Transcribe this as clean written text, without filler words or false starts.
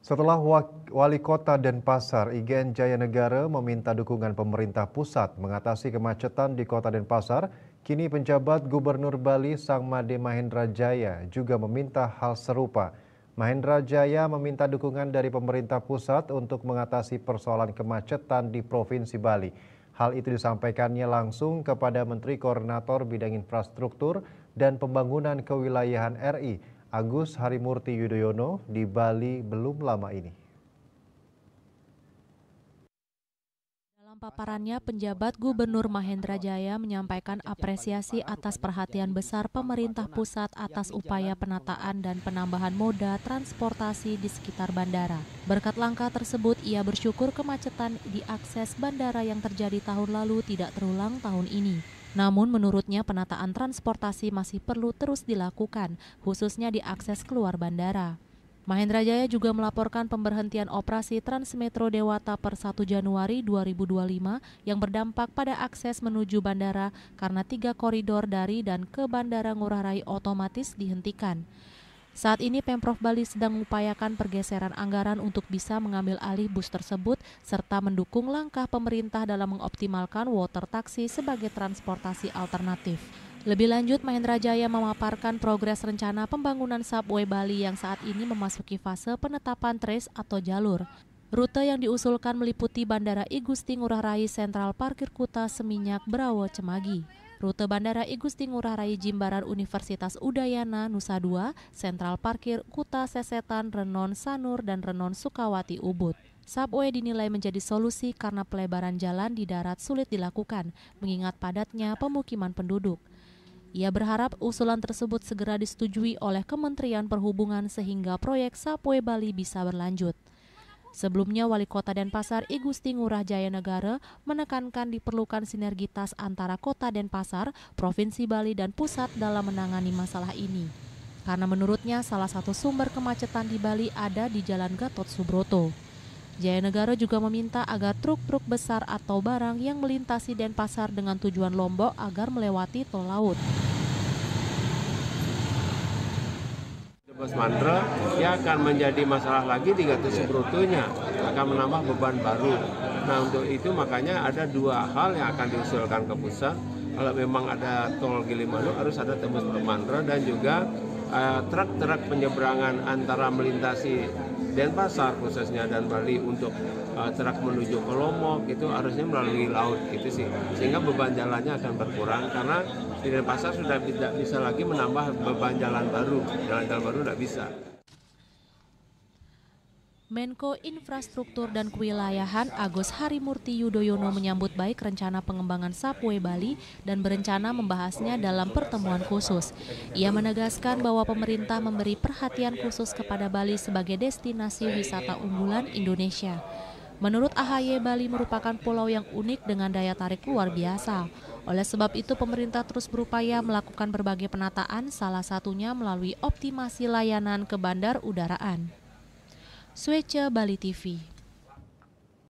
Setelah Wali Kota Denpasar, IGN Jayanegara meminta dukungan pemerintah pusat mengatasi kemacetan di Kota Denpasar, kini penjabat Gubernur Bali Sangmade Mahendra Jaya juga meminta hal serupa. Mahendra Jaya meminta dukungan dari pemerintah pusat untuk mengatasi persoalan kemacetan di Provinsi Bali. Hal itu disampaikannya langsung kepada Menteri Koordinator Bidang Infrastruktur dan Pembangunan Kewilayahan RI, Agus Harimurti Yudhoyono di Bali belum lama ini. Dalam paparannya, penjabat Gubernur Mahendra Jaya menyampaikan apresiasi atas perhatian besar pemerintah pusat atas upaya penataan dan penambahan moda transportasi di sekitar bandara. Berkat langkah tersebut, ia bersyukur kemacetan di akses bandara yang terjadi tahun lalu tidak terulang tahun ini. Namun menurutnya penataan transportasi masih perlu terus dilakukan, khususnya di akses keluar bandara. Mahendra Jaya juga melaporkan pemberhentian operasi Transmetro Dewata per 1 Januari 2025 yang berdampak pada akses menuju bandara karena 3 koridor dari dan ke Bandara Ngurah Rai otomatis dihentikan. Saat ini Pemprov Bali sedang mengupayakan pergeseran anggaran untuk bisa mengambil alih bus tersebut serta mendukung langkah pemerintah dalam mengoptimalkan water taxi sebagai transportasi alternatif. Lebih lanjut, Mahendra Jaya memaparkan progres rencana pembangunan subway Bali yang saat ini memasuki fase penetapan trace atau jalur. Rute yang diusulkan meliputi Bandara I Gusti Ngurah Rai Sentral Parkir Kuta Seminyak Berawo Cemagi. Rute Bandara I Gusti Ngurah Rai Jimbaran Universitas Udayana Nusa Dua, Sentral Parkir Kuta Sesetan Renon Sanur dan Renon Sukawati Ubud. Subway dinilai menjadi solusi karena pelebaran jalan di darat sulit dilakukan, mengingat padatnya pemukiman penduduk. Ia berharap usulan tersebut segera disetujui oleh Kementerian Perhubungan sehingga proyek Subway Bali bisa berlanjut. Sebelumnya, Wali Kota Denpasar I Gusti Ngurah Jayanegara menekankan diperlukan sinergitas antara Kota Denpasar, Provinsi Bali, dan pusat dalam menangani masalah ini. Karena menurutnya salah satu sumber kemacetan di Bali ada di Jalan Gatot Subroto. Jayanegara juga meminta agar truk-truk besar atau barang yang melintasi Denpasar dengan tujuan Lombok agar melewati tol laut. Bus Mandra, ya akan menjadi masalah lagi di Gatot Subroto-nya, akan menambah beban baru. Nah, untuk itu makanya ada 2 hal yang akan diusulkan ke pusat. Kalau memang ada tol Gilimanuk harus ada tembus Mandra dan juga truk-truk penyeberangan antara melintasi Denpasar khususnya dan Bali untuk truk menuju ke Lombok itu harusnya melalui laut gitu sih, sehingga beban jalannya akan berkurang karena di Denpasar sudah tidak bisa lagi menambah beban jalan baru tidak bisa. Menko Infrastruktur dan Kewilayahan Agus Harimurti Yudhoyono menyambut baik rencana pengembangan Subway Bali dan berencana membahasnya dalam pertemuan khusus. Ia menegaskan bahwa pemerintah memberi perhatian khusus kepada Bali sebagai destinasi wisata unggulan Indonesia. Menurut AHY, Bali merupakan pulau yang unik dengan daya tarik luar biasa. Oleh sebab itu, pemerintah terus berupaya melakukan berbagai penataan, salah satunya melalui optimasi layanan ke bandar udaraan. Swece Bali TV.